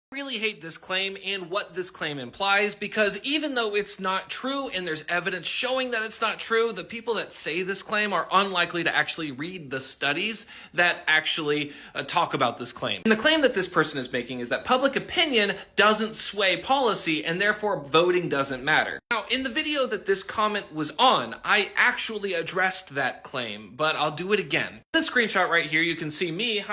I really hate this claim and what this claim implies, because even though it's not true and there's evidence showing that it's not true, the people that say this claim are unlikely to actually read the studies that actually talk about this claim. And the claim that this person is making is that public opinion doesn't sway policy and therefore voting doesn't matter. Now, in the video that this comment was on, I actually addressed that claim, but I'll do it again. In this screenshot right here, you can see me,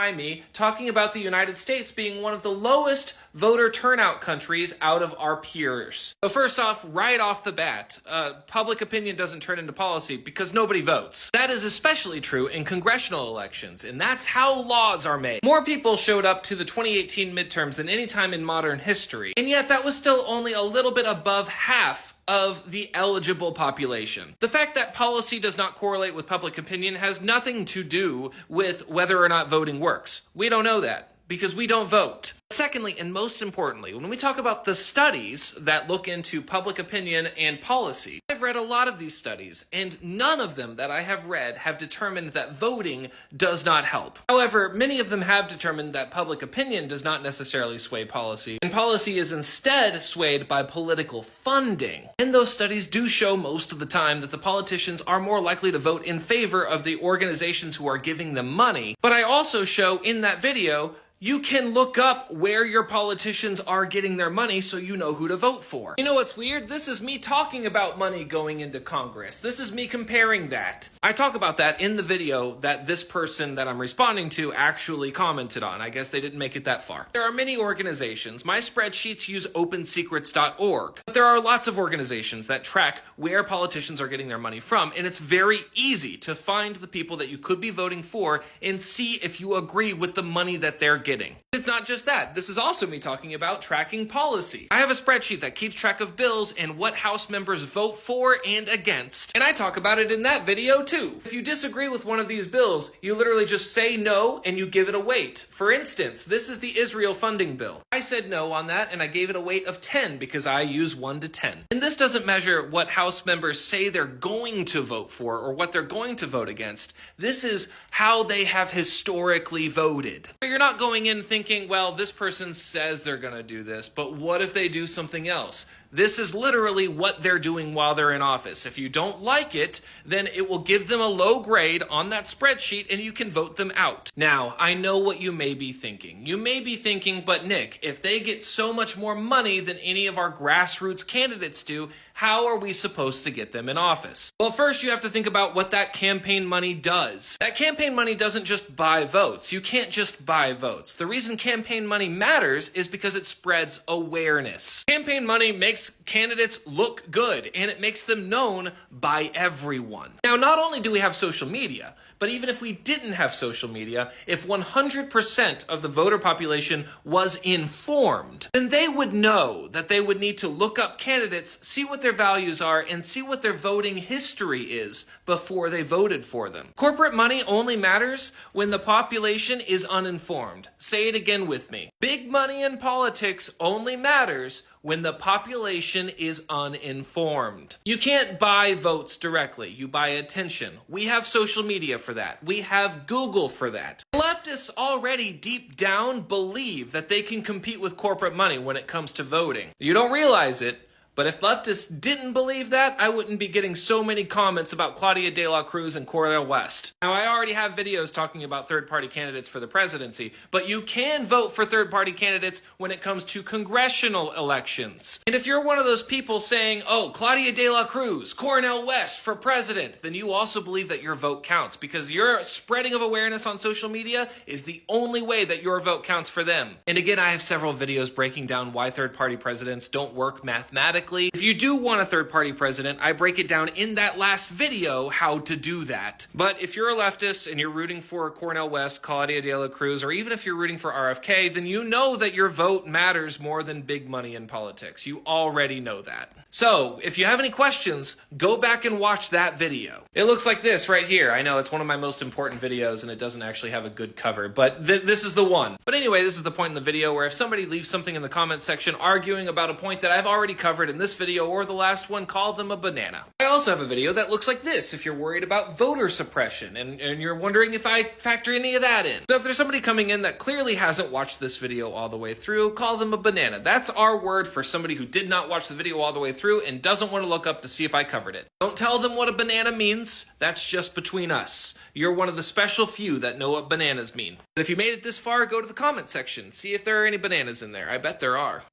talking about the United States being one of the lowest voter turnout countries out of our peers. So first off, right off the bat, public opinion doesn't turn into policy because nobody votes. That is especially true in congressional elections, and that's how laws are made. More people showed up to the 2018 midterms than any time in modern history, and yet that was still only a little bit above half of the eligible population. The fact that policy does not correlate with public opinion has nothing to do with whether or not voting works. We don't know that, because we don't vote. Secondly, and most importantly, when we talk about the studies that look into public opinion and policy, I've read a lot of these studies, and none of them that I have read have determined that voting does not help. However, many of them have determined that public opinion does not necessarily sway policy, and policy is instead swayed by political funding. And those studies do show most of the time that the politicians are more likely to vote in favor of the organizations who are giving them money. But I also show in that video you can look up where your politicians are getting their money so you know who to vote for. You know what's weird? This is me talking about money going into Congress. This is me comparing that. I talk about that in the video that this person that I'm responding to actually commented on. I guess they didn't make it that far. There are many organizations. My spreadsheets use opensecrets.org. But there are lots of organizations that track where politicians are getting their money from, and it's very easy to find the people that you could be voting for and see if you agree with the money that they're getting. It's not just that. This is also me talking about tracking policy. I have a spreadsheet that keeps track of bills and what House members vote for and against. And I talk about it in that video too. If you disagree with one of these bills, you literally just say no and you give it a weight. For instance, this is the Israel funding bill. I said no on that and I gave it a weight of 10 because I use 1 to 10. And this doesn't measure what House members say they're going to vote for or what they're going to vote against. This is how they have historically voted. You're not going in thinking, well, this person says they're going to do this, but what if they do something else? This is literally what they're doing while they're in office. If you don't like it, then it will give them a low grade on that spreadsheet and you can vote them out. Now, I know what you may be thinking. You may be thinking, but Nick, if they get so much more money than any of our grassroots candidates do, how are we supposed to get them in office? Well, first you have to think about what that campaign money does. That campaign money doesn't just buy votes. You can't just buy votes. The reason campaign money matters is because it spreads awareness. Campaign money makes candidates look good, and it makes them known by everyone. Now, not only do we have social media, but even if we didn't have social media, if 100% of the voter population was informed, then they would know that they would need to look up candidates, see what their values are, and see what their voting history is before they voted for them. Corporate money only matters when the population is uninformed. Say it again with me. Big money in politics only matters when the population is uninformed. You can't buy votes directly. You buy attention. We have social media for that. We have Google for that. Leftists already deep down believe that they can compete with corporate money when it comes to voting. You don't realize it, but if leftists didn't believe that, I wouldn't be getting so many comments about Claudia de la Cruz and Cornel West. Now, I already have videos talking about third-party candidates for the presidency, but you can vote for third-party candidates when it comes to congressional elections. And if you're one of those people saying, oh, Claudia de la Cruz, Cornel West for president, then you also believe that your vote counts, because your spreading of awareness on social media is the only way that your vote counts for them. And again, I have several videos breaking down why third-party presidents don't work mathematically. If you do want a third-party president, I break it down in that last video how to do that. But if you're a leftist and you're rooting for Cornel West, Claudia de la Cruz, or even if you're rooting for RFK, then you know that your vote matters more than big money in politics. You already know that. So, if you have any questions, go back and watch that video. It looks like this right here. I know it's one of my most important videos and it doesn't actually have a good cover, but this is the one. But anyway, this is the point in the video where if somebody leaves something in the comment section arguing about a point that I've already covered in in this video or the last one, call them a banana. I also have a video that looks like this if you're worried about voter suppression and you're wondering if I factor any of that in. So if there's somebody coming in that clearly hasn't watched this video all the way through, call them a banana. That's our word for somebody who did not watch the video all the way through and doesn't want to look up to see if I covered it. Don't tell them what a banana means. That's just between us. You're one of the special few that know what bananas mean. But if you made it this far, go to the comment section. See if there are any bananas in there. I bet there are.